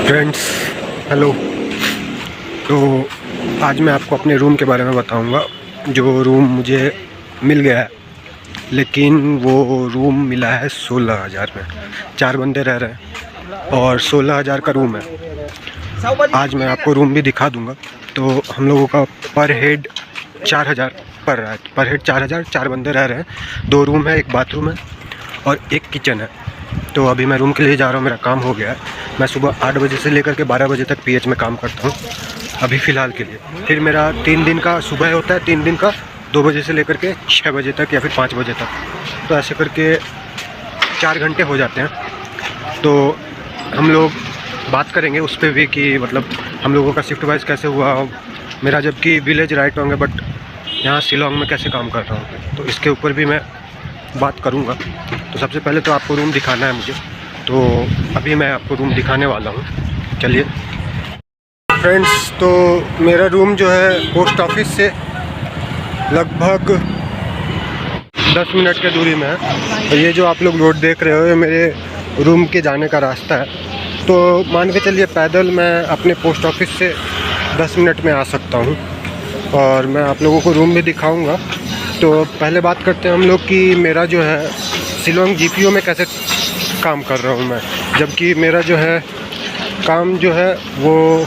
Friends, hello. तो आज मैं आपको अपने रूम के बारे में बताऊंगा। जो रूम मुझे मिल गया है, लेकिन वो रूम मिला है 16,000 में। 4 बंदे रह रहे हैं और 16,000 का रूम है। आज मैं आपको रूम भी दिखा दूंगा। तो हम लोगों का पर हेड 4,000 पड़ रहा है। पर हेड 4,000, 4 बंदे रह रहे हैं। 2 रूम है, 1 बाथरूम है और 1 किचन है। तो अभी मैं रूम के लिए जा रहा हूँ। मेरा काम हो गया है। मैं सुबह 8 बजे से लेकर के 12 बजे तक पीएच में काम करता हूँ अभी फ़िलहाल के लिए। फिर मेरा 3 दिन का सुबह होता है, 3 दिन का 2 बजे से लेकर के 6 बजे तक या फिर 5 बजे तक। तो ऐसे करके 4 घंटे हो जाते हैं। तो हम लोग बात करेंगे उस पर भी कि मतलब हम लोगों का शिफ्ट वाइज कैसे हुआ। मेरा जबकि विलेज राइट होंगे, बट यहाँ शिलोंग में कैसे काम कर रहा हूँ, तो इसके ऊपर भी मैं बात करूँगा। तो सबसे पहले तो आपको रूम दिखाना है मुझे, तो अभी मैं आपको रूम दिखाने वाला हूँ। चलिए फ्रेंड्स, तो मेरा रूम जो है पोस्ट ऑफिस से लगभग 10 मिनट के दूरी में है। तो ये जो आप लोग रोड देख रहे हो, ये मेरे रूम के जाने का रास्ता है। तो मान के चलिए पैदल मैं अपने पोस्ट ऑफिस से 10 मिनट में आ सकता हूँ। और मैं आप लोगों को रूम भी दिखाऊँगा। तो पहले बात करते हैं हम लोग कि मेरा जो है शिलोंग जीपीओ में कैसे काम कर रहा हूँ मैं। जबकि मेरा जो है काम जो है वो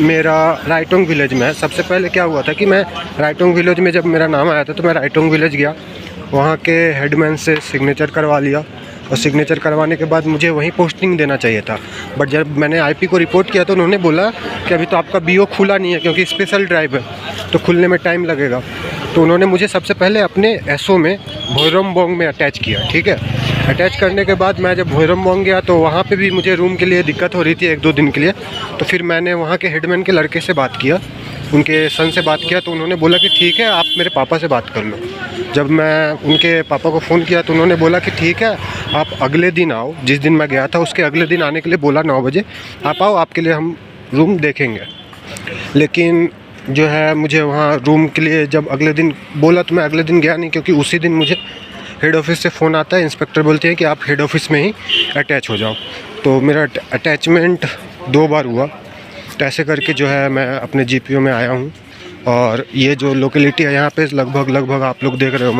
मेरा राइटोंग विलेज में है। सबसे पहले क्या हुआ था कि मैं राइटोंग विलेज में जब मेरा नाम आया था, तो मैं राइटोंग विलेज गया, वहाँ के हेडमैन से सिग्नेचर करवा लिया। और सिग्नेचर करवाने के बाद मुझे वहीं पोस्टिंग देना चाहिए था। बट जब मैंने आईपी को रिपोर्ट किया तो उन्होंने बोला कि अभी तो आपका बीओ खुला नहीं है, क्योंकि स्पेशल ड्राइव है, तो खुलने में टाइम लगेगा। तो उन्होंने मुझे सबसे पहले अपने एसओ में भोरमबोंग में अटैच किया। ठीक है, अटैच करने के बाद मैं जब भोरमबोंग गया तो वहाँ पे भी मुझे रूम के लिए दिक्कत हो रही थी 1-2 दिन के लिए। तो फिर मैंने वहाँ के हेडमैन के लड़के से बात किया, उनके सन से बात किया। तो उन्होंने बोला कि ठीक है, आप मेरे पापा से बात कर लो। जब मैं उनके पापा को फ़ोन किया तो उन्होंने बोला कि ठीक है, आप अगले दिन आओ। जिस दिन मैं गया था उसके अगले दिन आने के लिए बोला, 9 बजे आप आओ, आपके लिए हम रूम देखेंगे। लेकिन जो है मुझे वहाँ रूम के लिए जब अगले दिन बोला तो मैं अगले दिन गया नहीं, क्योंकि उसी दिन मुझे हेड ऑफिस से फ़ोन आता है। इंस्पेक्टर बोलते हैं कि आप हेड ऑफिस में ही अटैच हो जाओ। तो मेरा अटैचमेंट 2 बार हुआ। तो ऐसे करके जो है मैं अपने जीपीओ में आया हूँ। और ये जो लोकेलिटी है यहाँ पे लगभग आप लोग देख रहे हो,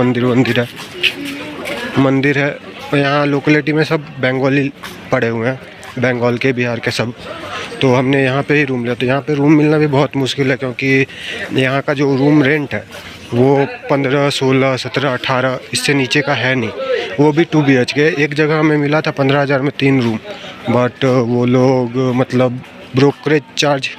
मंदिर है। यहाँ लोकेलिटी में सब बंगाली पड़े हुए हैं, बंगाल के, बिहार के सब। तो हमने यहाँ पे ही रूम लिया। तो यहाँ पे रूम मिलना भी बहुत मुश्किल है, क्योंकि यहाँ का जो रूम रेंट है वो 15, 16, 17, 18 इससे नीचे का है नहीं। वो भी 2 BHK। एक जगह हमें मिला था 15,000 में 3 रूम, बट वो लोग मतलब ब्रोकरेज चार्ज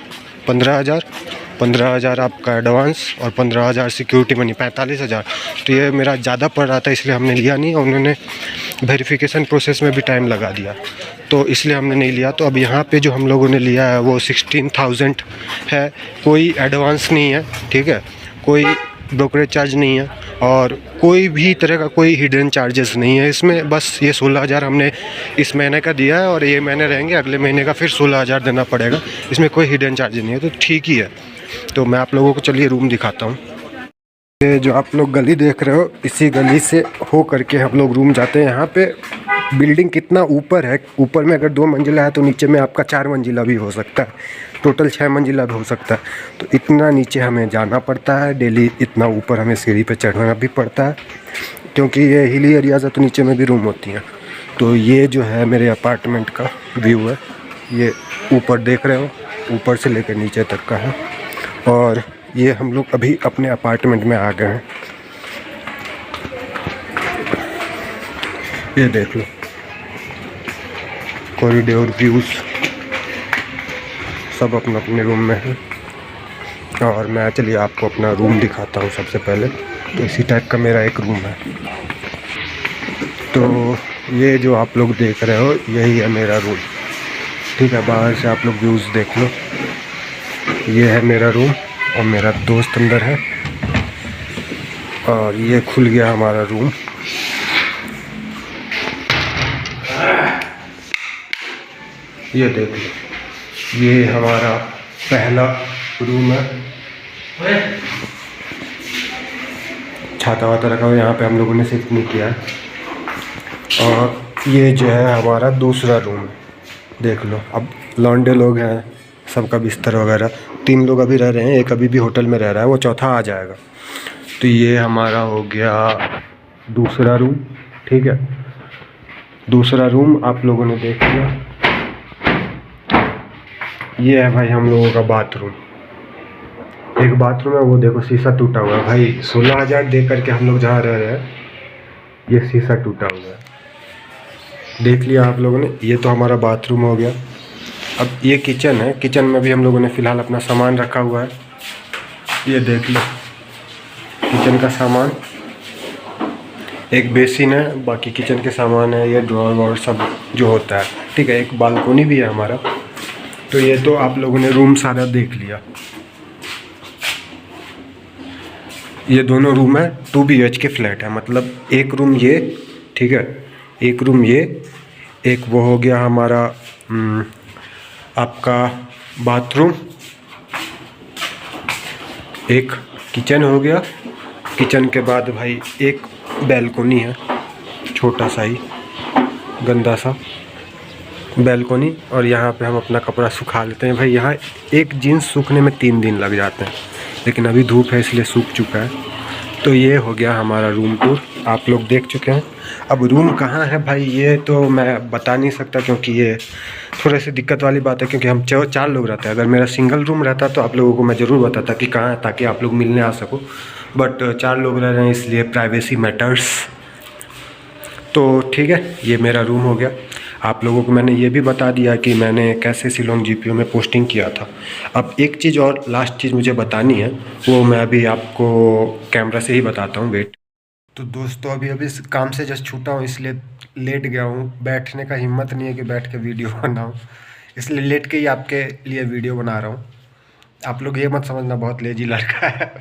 15,000 आपका एडवांस और 15,000 सिक्योरिटी मनी, 45,000। तो ये मेरा ज़्यादा पड़ रहा था, इसलिए हमने लिया नहीं। और उन्होंने वेरिफिकेशन प्रोसेस में भी टाइम लगा दिया, तो इसलिए हमने नहीं लिया। तो अब यहाँ पे जो हम लोगों ने लिया है वो 16,000 है। कोई एडवांस नहीं है, ठीक है, कोई ब्रोकरेज चार्ज नहीं है और कोई भी तरह का कोई हिडन चार्जेस नहीं है इसमें। बस ये 16,000 हमने इस महीने का दिया है और ये महीने रहेंगे, अगले महीने का फिर 16,000 देना पड़ेगा। इसमें कोई हिडन चार्ज नहीं है, तो ठीक ही है। तो मैं आप लोगों को चलिए रूम दिखाता हूँ। ये जो आप लोग गली देख रहे हो, इसी गली से हो करके हम लोग रूम जाते हैं। यहाँ पे बिल्डिंग कितना ऊपर है, ऊपर में अगर 2 मंजिला है तो नीचे में आपका 4 मंजिला भी हो सकता है, टोटल 6 मंजिला भी हो सकता है। तो इतना नीचे हमें जाना पड़ता है डेली, इतना ऊपर हमें सीढ़ी पे चढ़ना भी पड़ता है, क्योंकि ये हिली एरियाज़ है तो नीचे में भी रूम होती हैं। तो ये जो है मेरे अपार्टमेंट का व्यू है, ये ऊपर देख रहे हो, ऊपर से लेकर नीचे तक का है। और ये हम लोग अभी अपने अपार्टमेंट में आ गए हैं। ये देख लो कॉरिडोर व्यूज़, सब अपने अपने रूम में है। और मैं चलिए आपको अपना रूम दिखाता हूँ सबसे पहले। तो इसी टाइप का मेरा एक रूम है। तो ये जो आप लोग देख रहे हो यही है मेरा रूम, ठीक है। बाहर से आप लोग व्यूज़ देख लो। ये है मेरा रूम और मेरा दोस्त अंदर है। और ये खुल गया हमारा रूम। ये देख लो, ये हमारा पहला रूम है। छाता वाता रखा हुआ यहाँ पे, हम लोगों ने शिफ्ट नहीं किया है। और ये जो है हमारा दूसरा रूम है। देख लो। अब लौंडे लोग हैं, सबका बिस्तर वगैरह, 3 लोग अभी रह रहे हैं, एक अभी भी होटल में रह रहा है, वो चौथा आ जाएगा। तो ये हमारा हो गया दूसरा रूम, ठीक है। दूसरा रूम आप लोगों ने देख लिया। ये है भाई हम लोगों का बाथरूम। एक बाथरूम है, वो देखो शीशा टूटा हुआ है भाई। 16,000 दे करके हम लोग जहाँ रह रहे हैं, ये शीशा टूटा हुआ है, देख लिया आप लोगों ने। ये तो हमारा बाथरूम हो गया। अब ये किचन है। किचन में भी हम लोगों ने फ़िलहाल अपना सामान रखा हुआ है, ये देख लो किचन का सामान। एक बेसिन है, बाकी किचन के सामान है, ये ड्रॉअर वॉर सब जो होता है, ठीक है। एक बालकोनी भी है हमारा। तो ये तो आप लोगों ने रूम सारा देख लिया। ये दोनों रूम है, 2 BHK फ्लैट है, मतलब एक रूम ये, ठीक है, एक रूम ये, एक वो हो गया हमारा आपका बाथरूम, एक किचन हो गया। किचन के बाद भाई एक बैल्कोनी है, छोटा सा ही गंदा सा बैल्कोनी, और यहाँ पे हम अपना कपड़ा सुखा लेते हैं भाई। यहाँ एक जीन्स सूखने में 3 दिन लग जाते हैं, लेकिन अभी धूप है इसलिए सूख चुका है। तो ये हो गया हमारा रूम टूर, आप लोग देख चुके हैं। अब रूम कहाँ है भाई, ये तो मैं बता नहीं सकता, क्योंकि ये थोड़ी सी दिक्कत वाली बात है, क्योंकि हम 4 लोग रहते हैं। अगर मेरा सिंगल रूम रहता तो आप लोगों को मैं ज़रूर बताता कि कहाँ है, ताकि आप लोग मिलने आ सको। बट 4 लोग रह रहे हैं, इसलिए प्राइवेसी मैटर्स। तो ठीक है, ये मेरा रूम हो गया। आप लोगों को मैंने ये भी बता दिया कि मैंने कैसे शिलोंग GPO में पोस्टिंग किया था। अब एक चीज़ और लास्ट चीज़ मुझे बतानी है, वो मैं अभी आपको कैमरा से ही बताता हूँ, वेट। तो दोस्तों अभी इस काम से जस्ट छूटा हूँ, इसलिए लेट गया हूँ। बैठने का हिम्मत नहीं है कि बैठ के वीडियो बनाऊँ, इसलिए लेट के ही आपके लिए वीडियो बना रहा हूँ। आप लोग ये मत समझना बहुत लेजी लड़का है।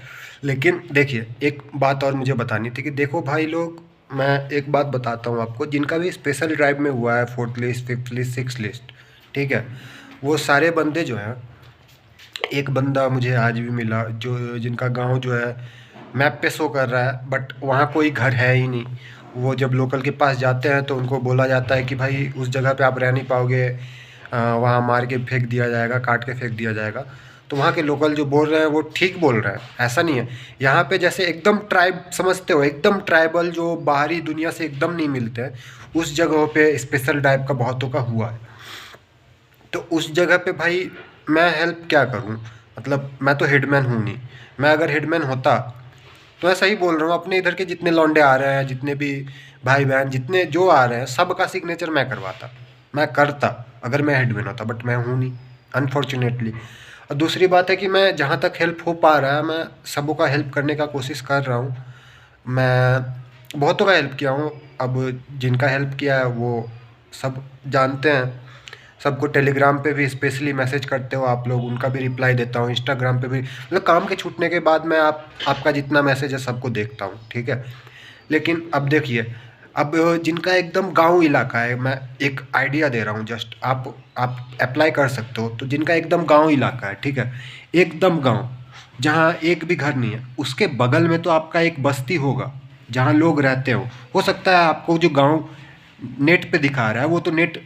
लेकिन देखिए, एक बात और मुझे बतानी थी कि देखो भाई लोग, मैं एक बात बताता हूँ आपको, जिनका भी स्पेशल ड्राइव में हुआ है 4th list, 5th list, 6th list, ठीक है, वो सारे बंदे जो हैं, एक बंदा मुझे आज भी मिला जो जिनका गांव जो है मैप पे शो कर रहा है, बट वहाँ कोई घर है ही नहीं। वो जब लोकल के पास जाते हैं तो उनको बोला जाता है कि भाई उस जगह पे आप रह नहीं पाओगे, वहाँ मार के फेंक दिया जाएगा, काट के फेंक दिया जाएगा। तो वहाँ के लोकल जो बोल रहे हैं वो ठीक बोल रहे हैं, ऐसा नहीं है। यहाँ पे जैसे एकदम ट्राइब समझते हो, एकदम ट्राइबल जो बाहरी दुनिया से एकदम नहीं मिलते हैं, उस जगहों पे स्पेशल ड्राइव का बहुतों का हुआ है। तो उस जगह पे भाई मैं हेल्प क्या करूं, मतलब मैं तो हेडमैन हूँ नहीं। मैं अगर हेडमैन होता तो मैं सही बोल रहा हूँ, अपने इधर के जितने लौंडे आ रहे हैं, जितने भी भाई बहन जितने जो आ रहे हैं, सबका सिग्नेचर मैं करवाता, मैं करता अगर मैं हेडमैन होता, बट मैं हूँ नहीं अनफॉर्चुनेटली। और दूसरी बात है कि मैं जहाँ तक हेल्प हो पा रहा है, मैं सबों का हेल्प करने का कोशिश कर रहा हूँ। मैं बहुतों का हेल्प किया हूँ, अब जिनका हेल्प किया है वो सब जानते हैं। सबको टेलीग्राम पे भी स्पेशली मैसेज करते हो आप लोग, उनका भी रिप्लाई देता हूँ। इंस्टाग्राम पे भी, मतलब काम के छूटने के बाद मैं आपका जितना मैसेज है सबको देखता हूँ, ठीक है। लेकिन अब देखिए, अब जिनका एकदम गांव इलाका है, मैं एक आइडिया दे रहा हूँ जस्ट, आप अप्लाई कर सकते हो। तो जिनका एकदम गांव इलाका है, ठीक है, एकदम गांव जहाँ एक भी घर नहीं है, उसके बगल में तो आपका एक बस्ती होगा जहाँ लोग रहते हो सकता है आपको जो गांव नेट पे दिखा रहा है वो तो नेट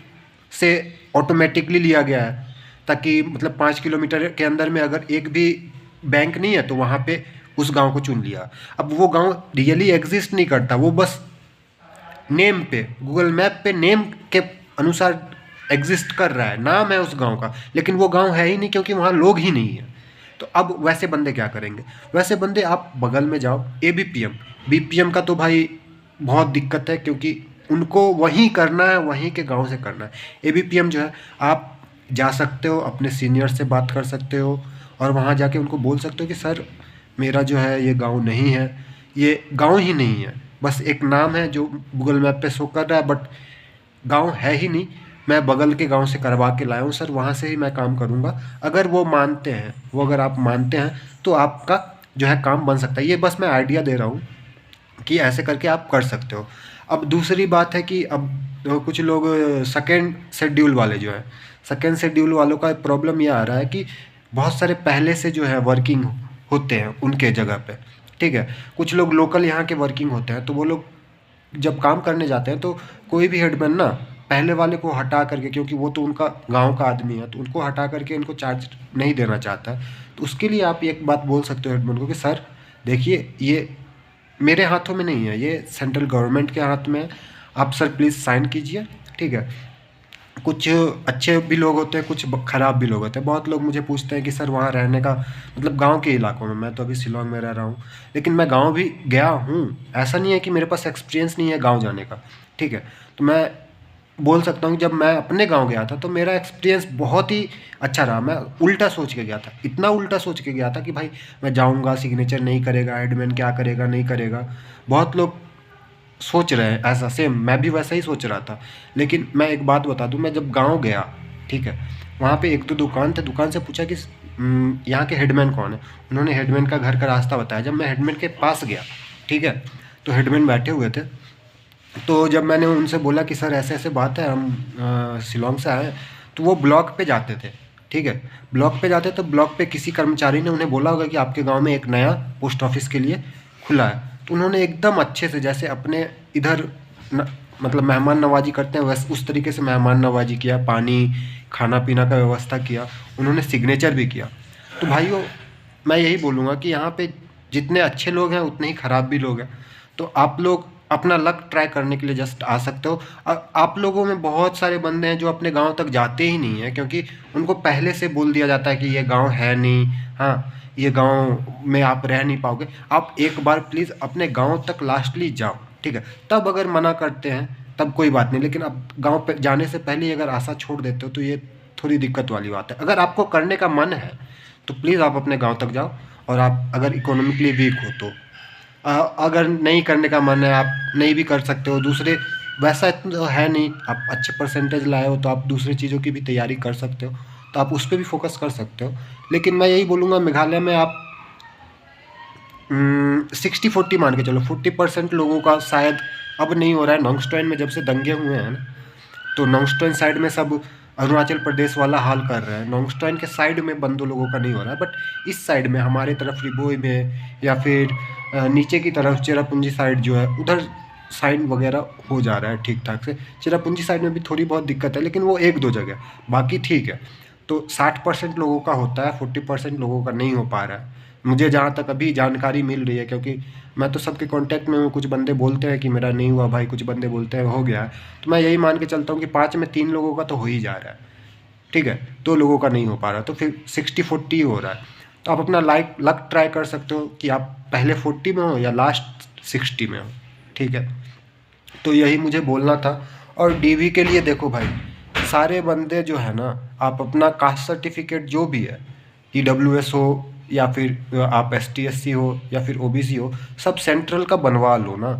से ऑटोमेटिकली लिया गया है, ताकि मतलब 5 किलोमीटर के अंदर में अगर एक भी बैंक नहीं है तो वहाँ पे उस गांव को चुन लिया। अब वो गांव रियली एग्जिस्ट नहीं करता, वो बस नेम पे, गूगल मैप पे नेम के अनुसार एग्जिस्ट कर रहा है, नाम है उस गांव का, लेकिन वो गांव है ही नहीं, क्योंकि वहाँ लोग ही नहीं है। तो अब वैसे बंदे क्या करेंगे, वैसे बंदे आप बगल में जाओ, ABPM BPM का तो भाई बहुत दिक्कत है, क्योंकि उनको वहीं करना है, वहीं के गांव से करना है। ABPM जो है, आप जा सकते हो, अपने सीनियर से बात कर सकते हो, और वहाँ जाके उनको बोल सकते हो कि सर मेरा जो है ये गांव नहीं है, ये गांव ही नहीं है, बस एक नाम है जो गूगल मैप पे शो कर रहा है, बट गांव है ही नहीं। मैं बगल के गांव से करवा के लाया हूँ सर, वहाँ से ही मैं काम करूँगा। अगर वो मानते हैं, वो अगर आप मानते हैं तो आपका जो है काम बन सकता है। ये बस मैं आइडिया दे रहा हूँ कि ऐसे करके आप कर सकते हो। अब दूसरी बात है कि अब कुछ लोग सेकेंड शेड्यूल वाले जो हैं, सेकेंड शेड्यूल वालों का प्रॉब्लम ये आ रहा है कि बहुत सारे पहले से जो है वर्किंग होते हैं उनके जगह पे, ठीक है। कुछ लोग लोकल यहाँ के वर्किंग होते हैं, तो वो लोग जब काम करने जाते हैं तो कोई भी हेडमैन ना पहले वाले को हटा करके, क्योंकि वो तो उनका गांव का आदमी है, तो उनको हटा करके इनको चार्ज नहीं देना चाहता है। तो उसके लिए आप एक बात बोल सकते हो हेडमैन को कि सर देखिए, ये मेरे हाथों में नहीं है, ये सेंट्रल गवर्नमेंट के हाथ में है, आप सर प्लीज़ साइन कीजिए, ठीक है। कुछ अच्छे भी लोग होते हैं, कुछ ख़राब भी लोग होते हैं। बहुत लोग मुझे पूछते हैं कि सर वहाँ रहने का मतलब, गांव के इलाकों में, मैं तो अभी शिलोंग में रह रहा हूँ, लेकिन मैं गांव भी गया हूँ, ऐसा नहीं है कि मेरे पास एक्सपीरियंस नहीं है गांव जाने का, ठीक है। तो मैं बोल सकता हूँ कि जब मैं अपने गांव गया था तो मेरा एक्सपीरियंस बहुत ही अच्छा रहा। मैं उल्टा सोच के गया था, इतना उल्टा सोच के गया था कि भाई मैं जाऊँगा, सिग्नेचर नहीं करेगा हेडमैन, क्या करेगा नहीं करेगा। बहुत लोग सोच रहे हैं ऐसा, सेम मैं भी वैसा ही सोच रहा था। लेकिन मैं एक बात बता दूं, मैं जब गांव गया, ठीक है, वहाँ पे एक दो दुकान थे, दुकान से पूछा कि यहाँ के हेडमैन कौन है। उन्होंने हेडमैन का घर का रास्ता बताया। जब मैं हेडमैन के पास गया, ठीक है, तो हेडमैन बैठे हुए थे। तो जब मैंने उनसे बोला कि सर ऐसे ऐसे बात है, हम शिलोंग से आए हैं, तो वो ब्लॉक पे जाते थे, ठीक है। ब्लॉक पे जाते तो ब्लॉक पे किसी कर्मचारी ने उन्हें बोला होगा कि आपके गांव में एक नया पोस्ट ऑफिस के लिए खुला है। तो उन्होंने एकदम अच्छे से, जैसे अपने इधर मतलब मेहमान नवाजी करते हैं वैसे उस तरीके से मेहमान नवाजी किया, पानी खाना पीना का व्यवस्था किया, उन्होंने सिग्नेचर भी किया। तो भाइयों, मैं यही बोलूँगा कि यहाँ पे जितने अच्छे लोग हैं उतने ही ख़राब भी लोग हैं। तो आप लोग अपना लक ट्राई करने के लिए जस्ट आ सकते हो। आप लोगों में बहुत सारे बंदे हैं जो अपने गांव तक जाते ही नहीं हैं, क्योंकि उनको पहले से बोल दिया जाता है कि ये गांव है नहीं, हाँ ये गांव में आप रह नहीं पाओगे। आप एक बार प्लीज़ अपने गांव तक लास्टली जाओ, ठीक है। तब अगर मना करते हैं तब कोई बात नहीं, लेकिन अब गांव पे जाने से पहले ही अगर आशा छोड़ देते हो तो ये थोड़ी दिक्कत वाली बात है। अगर आपको करने का मन है तो प्लीज़ आप अपने गांव तक जाओ। और आप अगर इकोनॉमिकली वीक हो तो अगर नहीं करने का मन है, आप नहीं भी कर सकते हो। दूसरे वैसा इतना तो है नहीं, आप अच्छे परसेंटेज लाए हो तो आप दूसरी चीज़ों की भी तैयारी कर सकते हो, तो आप उस पर भी फोकस कर सकते हो। लेकिन मैं यही बोलूँगा, मेघालय में आप 60-40 मान के चलो, 40% लोगों का शायद अब नहीं हो रहा है। नोंगस्टोइन में जब से दंगे हुए हैं ना, तो नोंगस्टोइन साइड में सब अरुणाचल प्रदेश वाला हाल कर रहे हैं। नोंगस्टोइन के साइड में बंदो लोगों का नहीं हो रहा है, बट इस साइड में हमारे तरफ रिबोई में या फिर नीचे की तरफ चेरापूंजी साइड जो है, उधर साइड वगैरह हो जा रहा है ठीक ठाक से। चेरापूंजी साइड में भी थोड़ी बहुत दिक्कत है, लेकिन वो एक दो जगह, बाकी ठीक है। तो 60% लोगों का होता है, 40% लोगों का नहीं हो पा रहा है, मुझे जहाँ तक अभी जानकारी मिल रही है। क्योंकि मैं तो सबके कांटेक्ट में हूँ, कुछ बंदे बोलते हैं कि मेरा नहीं हुआ भाई, कुछ बंदे बोलते हैं हो गया है। तो मैं यही मान के चलता हूँ कि 5 में 3 लोगों का तो हो ही जा रहा है, ठीक है, 2 लोगों का नहीं हो पा रहा, तो फिर 60-40 हो रहा है। तो आप अपना लक ट्राई कर सकते हो कि आप पहले 40 में हो या लास्ट 60 में हो, ठीक है। तो यही मुझे बोलना था। और डीवी के लिए देखो भाई, सारे बंदे जो है ना, आप अपना कास्ट सर्टिफिकेट जो भी है, EWS हो या फिर आप ST/SC हो या फिर OBC हो, सब सेंट्रल का बनवा लो ना।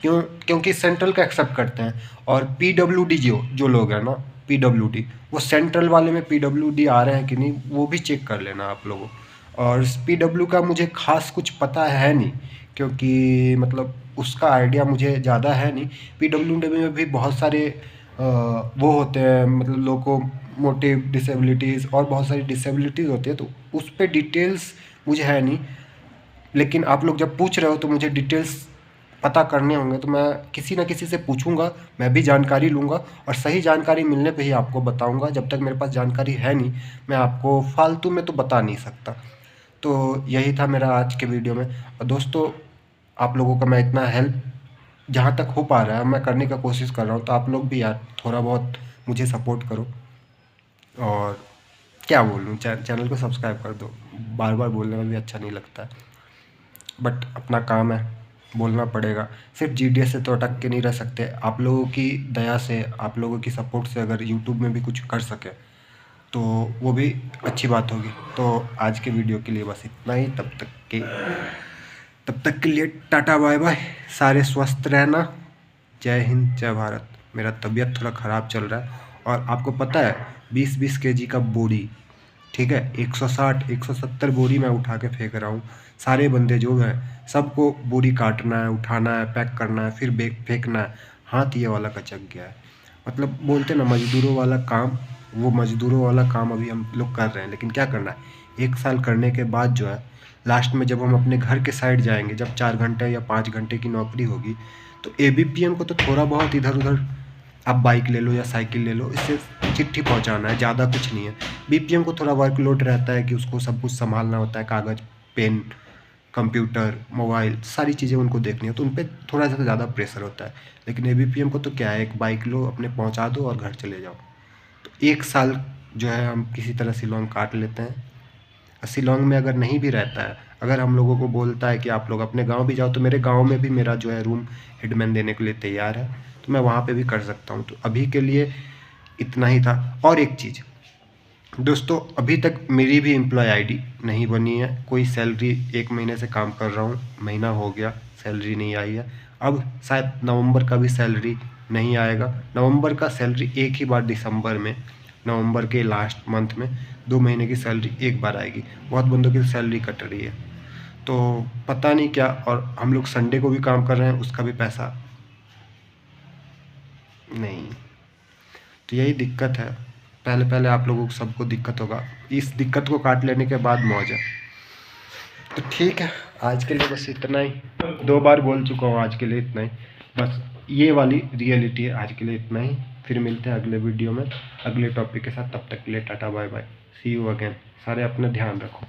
क्योंकि सेंट्रल का एक्सेप्ट करते हैं। और PWD जो लोग हैं ना, PWD वो सेंट्रल वाले में PWD आ रहे हैं कि नहीं, वो भी चेक कर लेना आप लोगों। और PW का मुझे खास कुछ पता है नहीं, क्योंकि मतलब उसका आइडिया मुझे ज़्यादा है नहीं। PWD में भी बहुत सारे वो होते हैं, मतलब लोकोमोटिव डिसेबिलिटीज़ और बहुत सारी डिसेबिलिटीज़ होती है, तो उस पर डिटेल्स मुझे है नहीं। लेकिन आप लोग जब पूछ रहे हो तो मुझे डिटेल्स पता करने होंगे, तो मैं किसी ना किसी से पूछूंगा, मैं भी जानकारी लूँगा और सही जानकारी मिलने पे ही आपको बताऊंगा। जब तक मेरे पास जानकारी है नहीं, मैं आपको फालतू में तो बता नहीं सकता। तो यही था मेरा आज के वीडियो में। और दोस्तों, आप लोगों का मैं इतना हेल्प जहाँ तक हो पा रहा है मैं करने का कोशिश कर रहा हूँ, तो आप लोग भी यार थोड़ा बहुत मुझे सपोर्ट करो। और क्या बोलूँ, चैनल को सब्सक्राइब कर दो। बार बार बोलने में भी अच्छा नहीं लगता है, बट अपना काम है, बोलना पड़ेगा। सिर्फ GDS से तो अटक के नहीं रह सकते। आप लोगों की दया से, आप लोगों की सपोर्ट से अगर यूट्यूब में भी कुछ कर सके तो वो भी अच्छी बात होगी। तो आज के वीडियो के लिए बस इतना ही। तब तक के लिए टाटा बाय बाय। सारे स्वस्थ रहना। जय हिंद, जय भारत। मेरा तबीयत थोड़ा ख़राब चल रहा है, और आपको पता है 20-20 kg का बोरी, ठीक है, 160-170 बोरी मैं उठा के फेंक रहा हूँ। सारे बंदे जो हैं सबको बोरी काटना है, उठाना है, पैक करना है, फिर फेंकना है। हाथ ये वाला कचक गया है। मतलब बोलते ना मज़दूरों वाला काम, वो मज़दूरों वाला काम अभी हम लोग कर रहे हैं। लेकिन क्या करना है, 1 साल करने के बाद जो है, लास्ट में जब हम अपने घर के साइड जाएंगे, जब 4 घंटे या 5 घंटे की नौकरी होगी, तो ABPM को तो थोड़ा बहुत इधर उधर आप बाइक ले लो या साइकिल ले लो, इससे चिट्ठी पहुंचाना है, ज़्यादा कुछ नहीं है। बीपीएम को थोड़ा वर्कलोड रहता है कि उसको सब कुछ संभालना होता है, कागज़, पेन, कंप्यूटर, मोबाइल, सारी चीज़ें उनको देखनी हो, तो उन पर थोड़ा सा ज़्यादा प्रेशर होता है। लेकिन एबीपीएम को तो क्या है, एक बाइक लो, अपने पहुंचा दो और घर चले जाओ। तो 1 साल जो है हम किसी तरह शिलांग काट लेते हैं। शिलांग में अगर नहीं भी रहता है, अगर हम लोगों को बोलता है कि आप लोग अपने गांव भी जाओ, तो मेरे गांव में भी मेरा जो है रूम हेडमैन देने के लिए तैयार है, तो मैं वहाँ पे भी कर सकता हूँ। तो अभी के लिए इतना ही था। और एक चीज़ दोस्तों, अभी तक मेरी भी एम्प्लॉय आईडी नहीं बनी है। कोई सैलरी, 1 महीने से काम कर रहा हूँ, महीना हो गया, सैलरी नहीं आई है। अब शायद नवंबर का भी सैलरी नहीं आएगा। नवंबर का सैलरी एक ही बार दिसंबर में, नवंबर के लास्ट मंथ में 2 महीने की सैलरी एक बार आएगी। बहुत बंदों की सैलरी कट रही है, तो पता नहीं क्या। और हम लोग संडे को भी काम कर रहे हैं, उसका भी पैसा नहीं। तो यही दिक्कत है। पहले पहले आप लोगों को सबको दिक्कत होगा, इस दिक्कत को काट लेने के बाद मौज है। तो ठीक है, आज के लिए बस इतना ही। 2 बार बोल चुका हूँ, आज के लिए इतना ही। बस ये वाली रियलिटी है, आज के लिए इतना ही। फिर मिलते हैं अगले वीडियो में अगले टॉपिक के साथ। तब तक के लिए tata bye bye, see you again. सारे अपना ध्यान रखो।